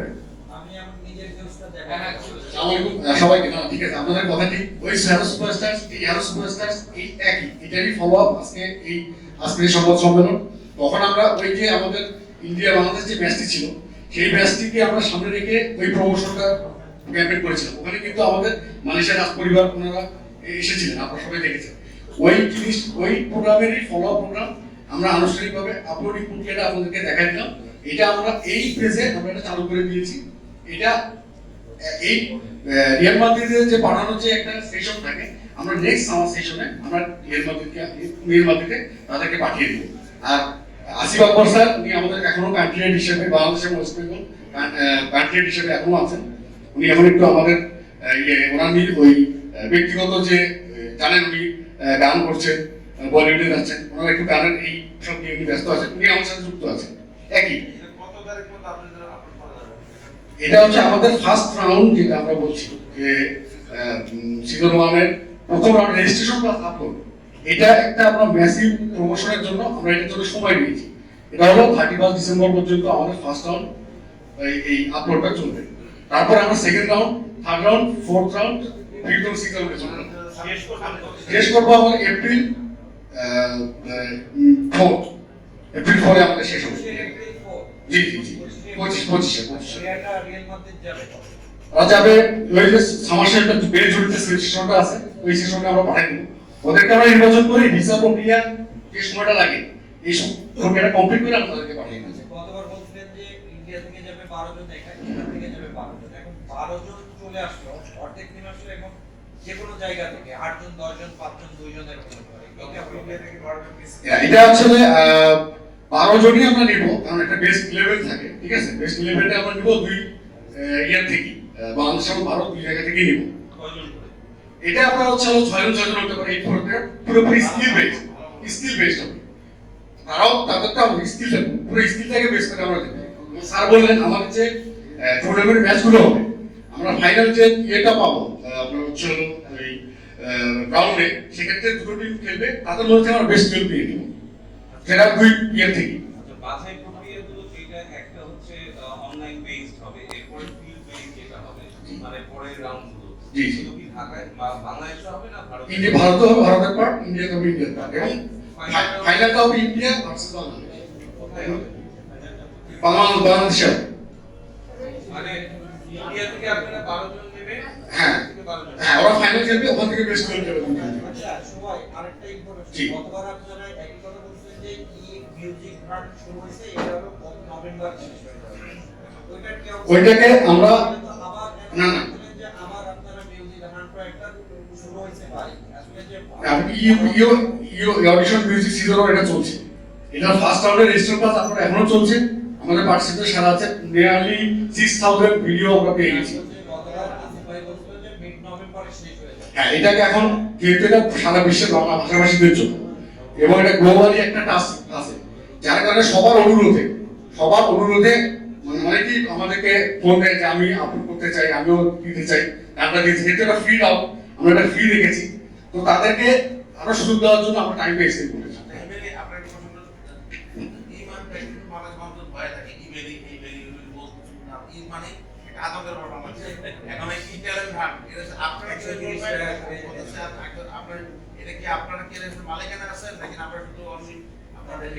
সবাইকে না ঠিক আছে, আপনাদের কথা ঠিক। ওই হ্যালো সুপারস্টার এই একই, এটারই ফলো আপ আজকে সংবাদ সম্মেলন। তখন আমরা ওই যে আমাদের ইন্ডিয়া বাংলাদেশ যে ব্যাচটি ছিল সেই ব্যাচটিকে আমরা সামনে রেখে ওই প্রমোশনটা ক্যাম্পেইন করেছিলাম। ওখানে কিন্তু আমাদের মালয়েশিয়ার রাজ পরিবার ওনারা এসেছিলেন, আপনারা সবাই দেখেছেন। ওই জিনিস ওই প্রোগ্রামেরই ফলো আপ প্রোগ্রাম আমরা আনুষ্ঠানিকভাবে আপলোডিং প্রক্রিয়াটা আপনাদেরকে দেখাই দিলাম। এটা আমরা এই পেজে আমরা এটা চালু করে দিয়েছি। এটা এই রিয়াল মাদ্রিদের যে পাঠানোর যে একটা সেশন থাকে, আমরা নেক্সট সামার সেশনে আমরা রিয়াল মাদ্রিদে তাদেরকে পাঠিয়ে দেবো। আর আসিফ আকবর স্যার উনি আমাদের এখনো কান্ট্রি হেড হিসেবে বাংলাদেশের ওয়েস্ট বেঙ্গল কান্ট্রি হেড হিসেবে এখনো আছেন। উনি এখন একটু আমাদের ওনার ওই ব্যক্তিগত যে জানেন উনি গান করছেন, বলিউডে যাচ্ছেন, ওনারা একটু গানের এই সব নিয়ে উনি ব্যস্ত আছেন। উনি আমার সাথে যুক্ত আছেন। একই এটা হচ্ছে আমাদের ফার্স্ট রাউন্ড, যেটা আমরা বলছি যে সিজন 1-এর প্রথম রাউন্ড রেজিস্ট্রেশন প্লাস আপলোড। এটা একটা আমরা ম্যাসিভ প্রমোশনের জন্য আমরা এটার জন্য সময় নিয়েছি। এটা হলো 31 ডিসেম্বর পর্যন্ত আমাদের ফার্স্ট রাউন্ড এই আপলোডটা চলবে। তারপর আমরা second round, third round, fourth round, fifth round, sixth রাউন্ডে চলবে। শেষ করবো আমরা এপ্রিল 4 আমাদের শেষ হবে। জি জি জি 25 যাবে। ওই যে সমস্যা একটা বেড়ে জড়িত সেশনটা আছে, ওই সেশনে আমরা পাঠাই দেবো। ওদেরকে আমরা নির্বাচন করে ভিসা প্রক্রিয়া যে সময়টা লাগে এই প্রক্রিয়াটা কমপ্লিট করে আমরা তাদেরকে পাঠিয়ে দেবো। গতবার বলছিলেন যে ইন্ডিয়া থেকে যাবে 12 জন, এখান থেকে যাবে 12 জন। এখন 12 জন চলে আসলো, অর্ধেক দিন আসলে এখন যে কোনো জায়গা থেকে 8 জন, 10 জন, 5 জন, 2 জন এরকম করে। এটা আসলে 12 জনই আমরা নিব, কারণ একটা বেস্ট লেভেল থাকে, ঠিক আছে। বেস্ট লেভেলটা আমরা নিব 2 ইয়ার থেকে, বাংলাদেশ এবং ভারত 2 জায়গা থেকে নিব। এটা আমরা হচ্ছে 6 জন হতে পারে। এই পুরোপুরি স্কিল বেসড হবে। তারাও তাদেরটা স্কিল থাকবে, পুরো স্কিলটাকে বেস করে আমরা দেবো। স্যার বললেন আমাদের যে টুর্নামেন্ট ম্যাচগুলো হবে, আমরা ফাইনাল যে ইয়েটা পাবো আপনার হচ্ছে ওই রাউন্ডে, সেক্ষেত্রে 2 টিম খেলবে, তাদের মধ্যে আমরা বেস্ট টিম পেয়ে দেবো। সেটা 2 ইয়ার থেকে। বাছাই প্রক্রিয়াগুলো যেটা একটা হচ্ছে অনলাইন বেসড হবে, এরপরে ফিল্ড বেসড যেটা হবে, মানে পরের রাউন্ডগুলো জি শুধু কি ঢাকায় বা বাংলাদেশে হবে না ভারতে? ইন্ডিয়া ভারতে হবে, ভারতের পার্ট, ইন্ডিয়া হবে ইন্ডিয়ার পার্ট, এবং ফাইনালটা হবে ইন্ডিয়া ভার্সেস বাংলাদেশ। কোথায় হবে? বাংলাদেশে মানে ইন্ডিয়া থেকে আপনারা 12 জন নেবে, হ্যাঁ করার জন্য। হ্যাঁ, ওরা ফাইনাল খেলবে, ওখান থেকে বেস্ট করে যাবে। আচ্ছা সবাই আরেকটা ইনফরমেশন, জি। গতবার আপনারা একই কথা বলছিলেন যে মিউজিক ফান্ড শুরু হয়েছে, এটা হলো গত নভেম্বর শেষ হয়ে যাবে। ওইটাকে আমরা না না যে আবার আপনারা মিউজিক ফান্ড প্রজেক্টটা শুরু হয়েছে ভাই, আসলে যে অডিশন মিউজিক সিজনও এটা চলছে। এটা ফার্স্ট রাউন্ডের রেজিস্টার ক্লাস আপনার এখনো চলছে। আমাদের পার্টিসিপেন্ট সারা আছে, নিয়ারলি 6000 ভিডিও আমরা পেয়ে গেছি। গতবার আসিফ ভাই বলছিলেন যে মিড নভেম্বরে শেষ হয়ে যাবে। হ্যাঁ, এটাকে এখন যেহেতু এটা সারা বিশ্বের বাংলা ভাষাভাষীদের জন্য এবং এটা গ্লোবালি একটা টাস্ক আছে, যার কারণে সবার অনুরোধে মানে অনেকেই আমাদেরকে ফোন দেয় যে আমি আপলোড করতে চাই, আমিও দিতে চাই। আমরা যেহেতু এটা ফ্রি দাও, আমরা এটা ফ্রি রেখেছি, তো তাদেরকে আরো সুযোগ দেওয়ার জন্য আমরা টাইমটা এক্সটেন্ড করেছি। আপনার কি পছন্দ? ইমান প্র্যাকটিস মানুষ মানুষ ভয় থাকে ইমেলি মানে একটা আতঙ্কের ব্যাপার আছে। এখন এই ইন্টারনেট ভাগ এটা আপনারা কি আপনার এটা কি আপনারা কি এর মালিকানা আছে নাকি আপনারা শুধু অনলি আপনাদের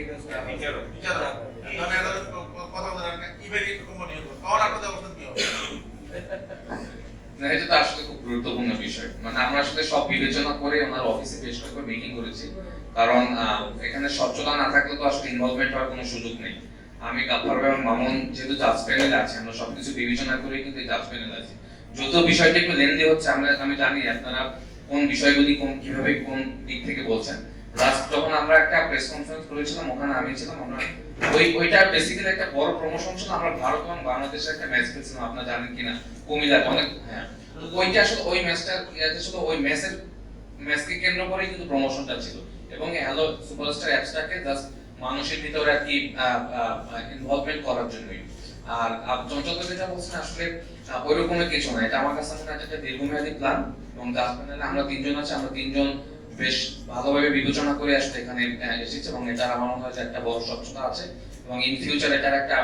বিচার তাহলে এটা কথা বলার ইমেলি কোম্পানি কখন আপনাদের অবস্থা কি হবে? না, এটা তো আসলে খুব গুরুত্বপূর্ণ বিষয়। মানে আমরা আসলে সব বিবেচনা করে ওনার অফিসে বেশ কয়েকবার মিটিং করেছি, কারণ এখানে স্বচ্ছতা না থাকলে তো আসলে ইনভলভমেন্ট হওয়ার কোনো সুযোগ নেই। আমি গাফার এবং মামুন যেহেতু জাজ প্যানেলে আছে, আমরা সবকিছু বিবেচনা করে কিন্তু জাজ প্যানেলে আছি। যত বিষয়টা একটু লেন্দি হচ্ছে, আমি জানি আপনারা কোন বিষয়গুলি কিভাবে কোন দিক থেকে বলছেন। লাস্ট যখন আমরা একটা প্রেস কনফারেন্স করেছিলাম, ওখানে আমি ছিলাম, আমরা ওইটা বেসিক্যালি একটা বড় প্রমোশন ছিল। আমরা ভারত এবং বাংলাদেশের একটা ম্যাচ খেলছিলাম, আপনারা জানেন কিনা, কুমিল্লার অনেক। হ্যাঁ, ওইটা আসলে ওই ম্যাচটা ছিল, ওই ম্যাচকে কেন্দ্র করেই কিন্তু প্রমোশনটা ছিল। এবং হ্যালো সুপারস্টার অ্যাপসটাকে জাস্ট মানুষের ভিতরে আর কি ইনভলভমেন্ট করার জন্যই। আর চঞ্চল যেটা বলছেন আসলে ওইরকমের কিছু না, এটা আমার কাছে মনে হয় একটা দীর্ঘমেয়াদী প্ল্যান। এবং জাজ প্যানেলে আমরা তিনজন আছি, আমরা তিনজন বেশ ভালোভাবে বিবেচনা করে আসলে এখানে এসেছে এবং এটার আমার মনে হয় যে একটা বড় স্বচ্ছতা আছে এবং ইন ফিউচার এটার একটা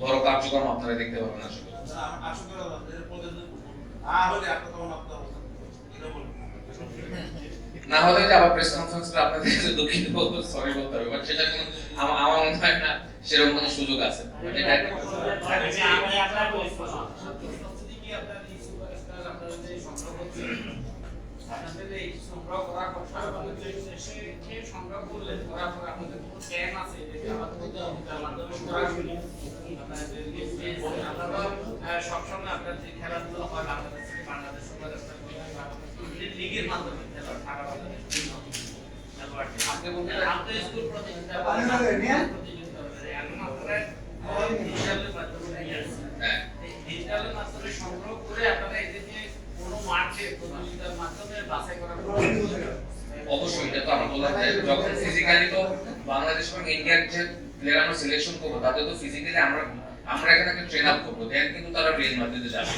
বড় কার্যক্রম আপনারা দেখতে পাবেন আসলে। না হলে যে আবার প্রেস কনফারেন্সে আপনাদের কাছে দুঃখিত বলবো, সরি বলতে হবে, বাট সেটা কোনো আমার মনে হয় না সেরকম কোনো সুযোগ আছে। সবসময় আপনার যে খেলাধুলো হয় বাংলাদেশ লিগের মাধ্যমে সংগ্রহ করে আপনারা এদেরকে কোনো মাঠে প্রতিযোগিতার মাধ্যমে বাছাই করা অবশ্যই এটা তো আমরা বললাম যে যখন ফিজিক্যালি তো বাংলাদেশ এবং ইন্ডিয়ার যে প্লেয়ার আমরা সিলেকশন করবো, তাদের তো ফিজিক্যালি আমরা এখানে একটা ট্রেন আপ করবো, দেন কিন্তু তারা রিয়েল মাদ্রিদে যাবে।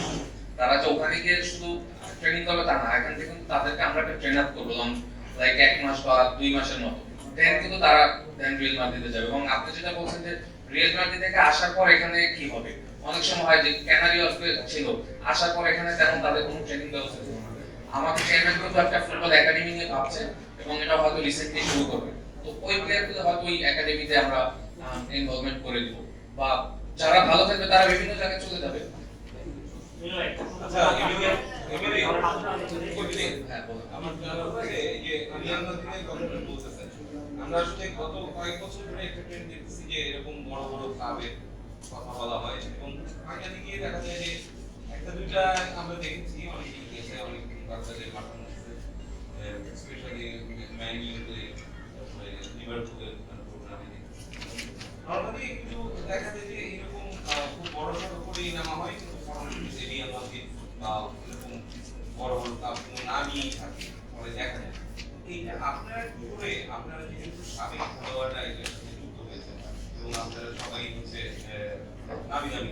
তারা যে ওখানে গিয়ে শুধু ট্রেনিং করবে তা না, এখান থেকে কিন্তু তাদেরকে আমরা একটা ট্রেন আপ করবো, লাইক 1 মাস বা 2 মাসের মতো, দেন কিন্তু তারা রিয়েল মাদ্রিদে যাবে। এবং আপনি যেটা বলছেন যে রিয়েল মাদ্রিদ থেকে আসার পর এখানে কি হবে, অনেক সময় হয় যে ক্যানারিও ছিল, আসার পর এখানে তেমন তাদের কোনো ট্রেনিং ব্যবস্থা ছিল না। আমাদের চেয়ারম্যান কিন্তু একটা ফুটবল একাডেমি নিয়ে ভাবছে এবং এটা হয়তো রিসেন্টলি শুরু করবে। তো ওই প্লেয়ারগুলো হয়তো ওই একাডেমিতে আমরা ইনভলভমেন্ট করে দিব, বা যারা ভালো থাকবে তারা বিভিন্ন জায়গায় চলে যাবে। আমরা আসলে গত কয়েক বছর ধরে একটা ট্রেন্ড দেখতেছি যে এরকম বড় বড় ক্লাবে কথা বলা হয় এবং আগে গিয়ে দেখা যায় যে একটা দুইটা আমরা দেখেছি অনেক গিয়েছে, অনেক বাচ্চাদের পাঠানো হচ্ছে, স্পেশালি ম্যান ইউতে লিভারপুলের প্রোগ্রামে নর্মালি কিন্তু দেখা যায় যে এরকম খুব বড় সড়ো করেই নামা হয়, কিন্তু পরবর্তীতে রিয়াল মাদ্রিদ বা এরকম বড় বড় ক্লাব না নিয়েই থাকে, পরে দেখা যায়। এইটা আপনারা কি করে, আপনারা যেহেতু সাবেক খেলোয়াড়রা এটার সাথে যুক্ত হয়েছে এবং আপনারা সবাই হচ্ছে নামি নামি,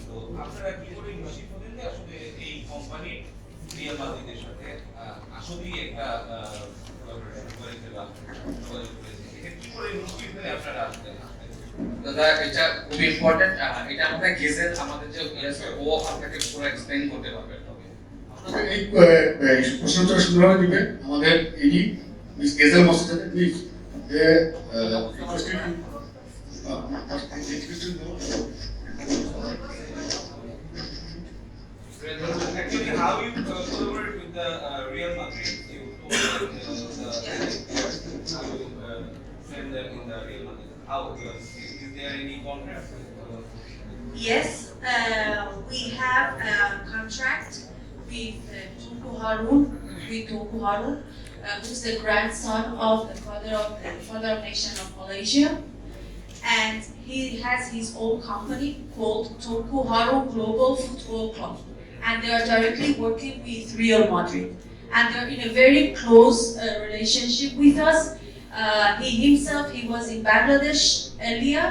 তো আপনারা কি করে নিশ্চিত হলেন যে আসলে এই কোম্পানি রিয়াল মাদ্রিদের সাথে আসলেই একটা কোলাবোরেশন করেছে বা যোগাযোগ করেছে, এটা কি করে নিশ্চিত হলে আপনারা আসলে দাদা এটা খুব ইম্পর্টেন্ট। এটা আমাদের গেজেল, আমাদের যে ও আপনাকে পুরো এক্সপ্লেইন করতে পারবে। এই প্রশ্নটা সুন্দরভাবে দিবে আমাদের ED miss Ghazal Mohsen, please actually how you collaborate the Real Madrid, you told them send them in the Real Madrid. How? Is there any contract? Yes, we have a contract with Tunku Harun, who's the grandson of the father of nation of Malaysia, and he has his own company called Tunku Harun Global Football Club, and they are directly working with Real Madrid, and they're in a very close relationship with us. He was in Bangladesh earlier,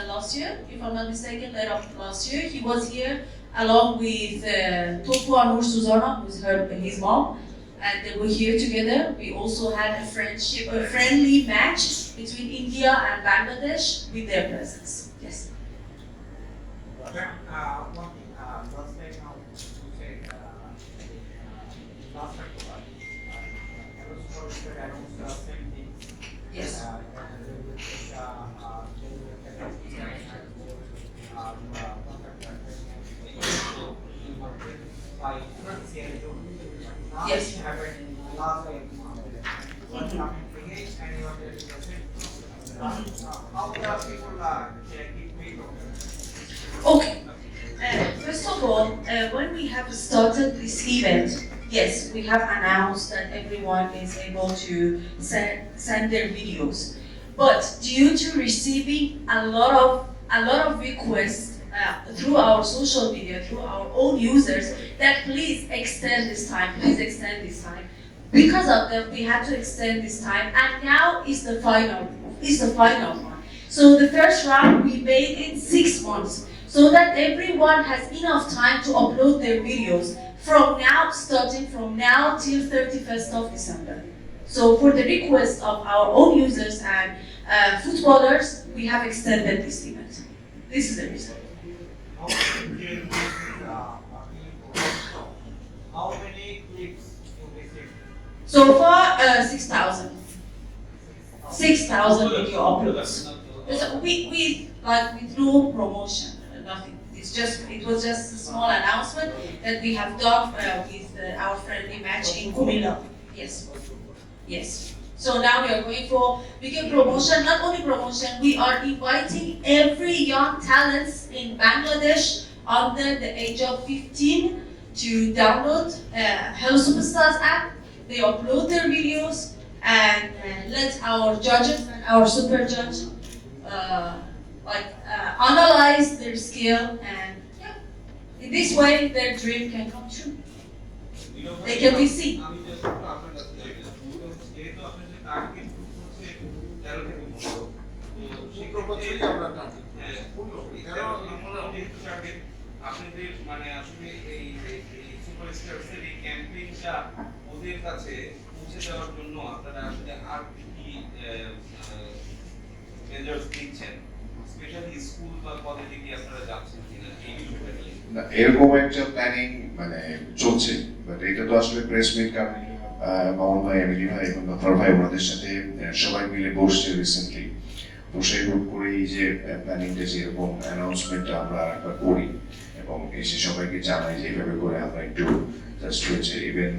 last year, if I'm not mistaken, last year. He was here along with Tofu Anur Suzana, who's his mom, and they were here together. We also had a friendly match between India and Bangladesh with their presence. Yes. One thing, just like now, you said, last October, Aerosport announced the same thing. Yes. Yes. Okay. First of all, when we have started this event, yes, we have announced that everyone is able to send their videos. But due to receiving a lot of requests through our social media, through our own users, that please extend this time, Because of that, we had to extend this time, and now is the final one. So the first round we made in 6 months, so that everyone has enough time to upload their videos starting from now till 31st of December. So for the request of our own users and footballers, we have extended this event. This is the reason. How many clips you received? So far, 6,000. 6,000 video uploads. So we with no promotion, nothing. It was just a small announcement that we have done with our friendly match in Kumila. Yes. So now we are going for bigger promotion. Not only promotion, we are inviting every young talents in Bangladesh under the age of 15 to download Hello Superstars app. They upload their videos and let our judges and our super judge analyze their skill, and in this way their dream can come true. They can be seen. আপনাদের মানে আসলে এই সুপারস্টারসের এই ক্যাম্পেইনটা ওদের কাছে পৌঁছে দেওয়ার জন্য আপনারা আসলে আর কি মেজার্স দিচ্ছেন, স্পেশালি স্কুল বা কলেজে কি আপনারা যাচ্ছেন কিনা এই বিষয়টা নিয়ে? না, এরকম একটা প্ল্যানিং মানে চলছে, বাট এটা তো আসলে প্রেস মিট কারণ মামুন ভাই, এমিলি ভাই এবং গফর ভাই ওনাদের সাথে সবাই মিলে বসছে রিসেন্টলি, বসে গ্রুপ করে এই যে প্ল্যানিংটা যে এরকম অ্যানাউন্সমেন্টটা আমরা একবার করি এবং এসে সবাইকে জানাই যে এইভাবে করে আমরা একটু জাস্ট হচ্ছে ইভেন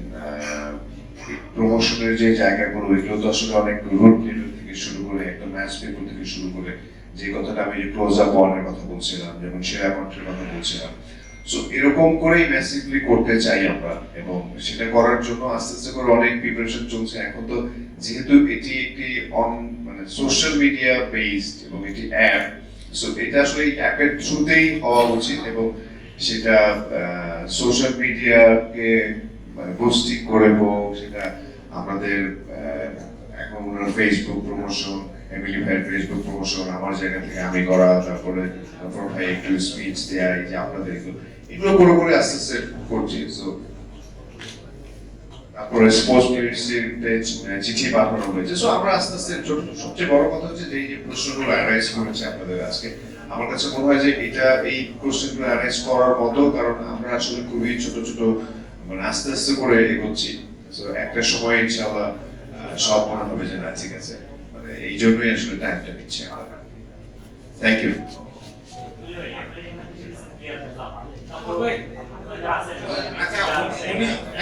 প্রমোশনের যে জায়গাগুলো এগুলো তো আসলে অনেক রুট লেভেল থেকে শুরু করে একদম ম্যাচ পেপার থেকে শুরু করে যে কথাটা আমি যে ক্লোজ আপ ওয়ানের কথা বলছিলাম, যেমন সেরা কন্ট্রির কথা বলছিলাম, সো এরকম করেই ম্যাসিভলি করতে চাই আমরা এবং সেটা করার জন্য আস্তে আস্তে করে অনেক প্রিপারেশন চলছে। এখন তো যেহেতু এটি একটি মানে সোশ্যাল মিডিয়া বেসড এবং এটি অ্যাপ, সো এটা আসলে এই অ্যাপের থ্রুতেই হওয়া উচিত এবং সেটা সোশ্যাল মিডিয়াকে মানে বুস্টিং করে হোক, সেটা আমাদের এখন ওনার ফেসবুক প্রমোশন, এমিলি ভাইয়ের ফেসবুক প্রমোশন, আমার জায়গা থেকে আমি করা, তারপরে ভাই একটু স্পিচ দেয়া, এই যে আপনাদের এগুলো করে করে আস্তে আস্তে করছি। সো তারপরে স্পোর্টস মিনিস্ট্রিতে চিঠি পাঠানো হয়েছে। সো আমরা আস্তে আস্তে সবচেয়ে বড় কথা হচ্ছে যে এই যে প্রশ্নগুলো অ্যারাইজ করেছে আপনাদের আজকে, আমার কাছে মনে হয় যে এটা এই কোশ্চেনগুলো অ্যারাইজ করার মতো, কারণ আমরা আসলে খুবই ছোট ছোট মানে আস্তে আস্তে করে এগোচ্ছি। সো একটা সময় ইনশাআল্লাহ সব মনে হবে যে না ঠিক আছে, মানে এই জন্যই আসলে টাইমটা নিচ্ছে আমরা। Thank you.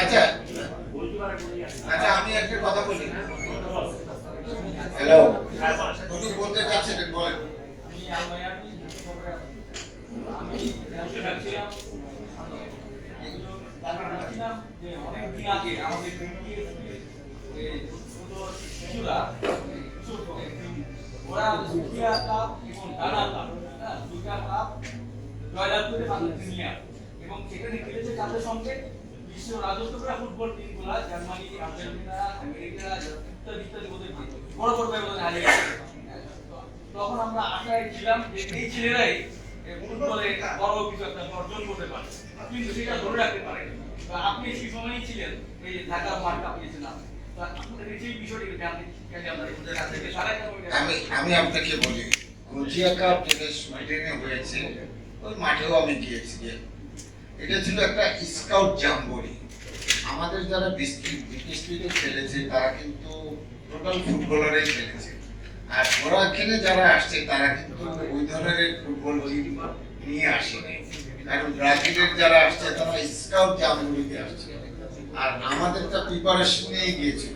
আচ্ছা আচ্ছা আমি একটা কথা বলি। হ্যালো, তুমি বলতে চাচ্ছেন বলেন। অনেকদিন আগে আমাদের ওরা সুকিয়া কাপ এবং ডানা কাপ, সুকিয়া কাপ জয়লাভ করে বাংলাদেশ নিয়ে আসে এবং সেখানে খেলেছে তাদের সঙ্গে বিশ্ব রাজত্ব করা ফুটবল টিমগুলা জার্মানি, আর্জেন্টিনা, আমেরিকা ইত্যাদি ইত্যাদি ওদের বড় বড় ব্যবধানে হারিয়ে গেছে। তখন আমরা আশায় ছিলাম যে এই ছেলেরাই ফুটবলে বড় কিছু একটা অর্জন করতে পারে, কিন্তু সেটা ধরে রাখতে পারে। আপনি সেই সময়ই ছিলেন এই ঢাকা মাঠ কাঁপিয়েছেন আপনি। আমি আপনাকে বলি, ক্রোয়েশিয়া কাপ যেটা সুইডেনে হয়েছে ওই মাঠেও আমি গিয়েছি। এটা ছিল একটা স্কাউট জাম্বরি। আমাদের যারা বিস্কিটে খেলেছে তারা কিন্তু টোটাল ফুটবলারই খেলেছে, আর ওরা এখানে যারা আসছে তারা কিন্তু ওই ধরনের ফুটবল টিম নিয়ে আসেনি। কারণ ব্রাজিলের যারা আসছে তারা স্কাউট জাম্বরিতে আসছে, আর আমাদেরটা প্রিপারেশন নিয়ে গিয়েছিল।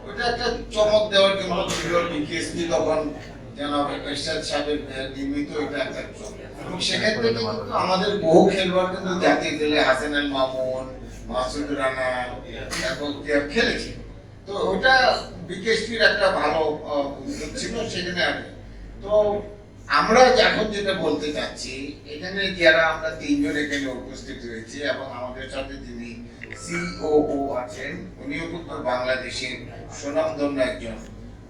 ওটা একটা চমক দেওয়ার জন্য ছিল, বিকেএসপি তখন যেন এরশাদ সাহেবের নির্মিত এটা একটা চমক। এবং সেক্ষেত্রে কিন্তু আমাদের বহু খেলোয়াড় কিন্তু জাতীয় দলে হাসান আল মামুন, মাসুদ রানা এবং খেলেছে। তো ওটা বিকেএসপির একটা ভালো উদ্যোগ ছিল সেখানে আগে। তো আমরা এখন যেটা বলতে চাচ্ছি, এখানে যারা আমরা তিনজন এখানে উপস্থিত হয়েছি এবং আমাদের সাথে যিনি সিওও আছেন উনিও কিন্তু বাংলাদেশের সুনামধন্য একজন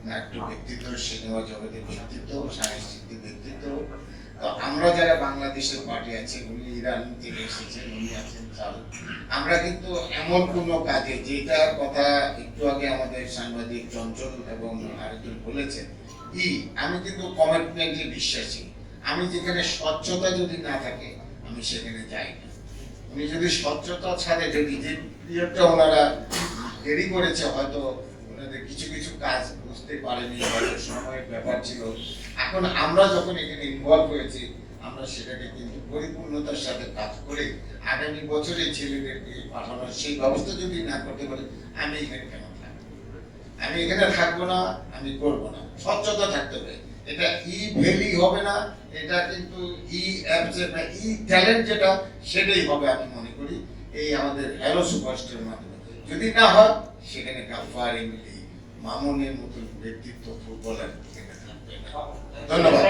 নাট্য ব্যক্তিত্ব, সিনেমা জগতের ব্যক্তিত্ব, সাংস্কৃতিক ব্যক্তিত্ব। তো আমরা যারা বাংলাদেশের পার্টি আছি, উনি ইরান থেকে এসেছেন, উনি আছেন চাল। আমরা কিন্তু এমন কোনো কাজে, যেটার কথা একটু আগে আমাদের সাংবাদিক চঞ্চল এবং আরেকজন বলেছেন, আমি কিন্তু কমিটমেন্টে বিশ্বাসী। আমি যেখানে স্বচ্ছতা যদি না থাকে আমি সেখানে যাই না। উনি যদি স্বচ্ছতার সাথে যদি যে পিরিয়ডটা ওনারা দেরি করেছে, হয়তো ওনাদের কিছু কিছু কাজ বুঝতে পারেনি, হয়তো সময়ের ব্যাপার ছিল। এখন আমরা যখন এখানে ইনভলভ হয়েছি, আমরা সেটাকে কিন্তু পরিপূর্ণতার সাথে কাজ করে আগামী বছরে ছেলেদেরকে পাঠানোর সেই ব্যবস্থা যদি না করতে পারি, আমি এখানে কেন থাকবো? আমি এখানে থাকবো না, আমি করবো না। স্বচ্ছতা থাকতে হবে। এটা ভ্যালি হবে না, এটা কিন্তু ট্যালেন্ট যেটা সেটাই হবে আমি মনে করি এই আমাদের হ্যালো সুপারস্টারের মাধ্যমে। যদি না হয় সেখানে গাফার, এমনি মামুনের মতন ব্যক্তিত্ব ফুটবলার এখানে থাকবে না। ধন্যবাদ।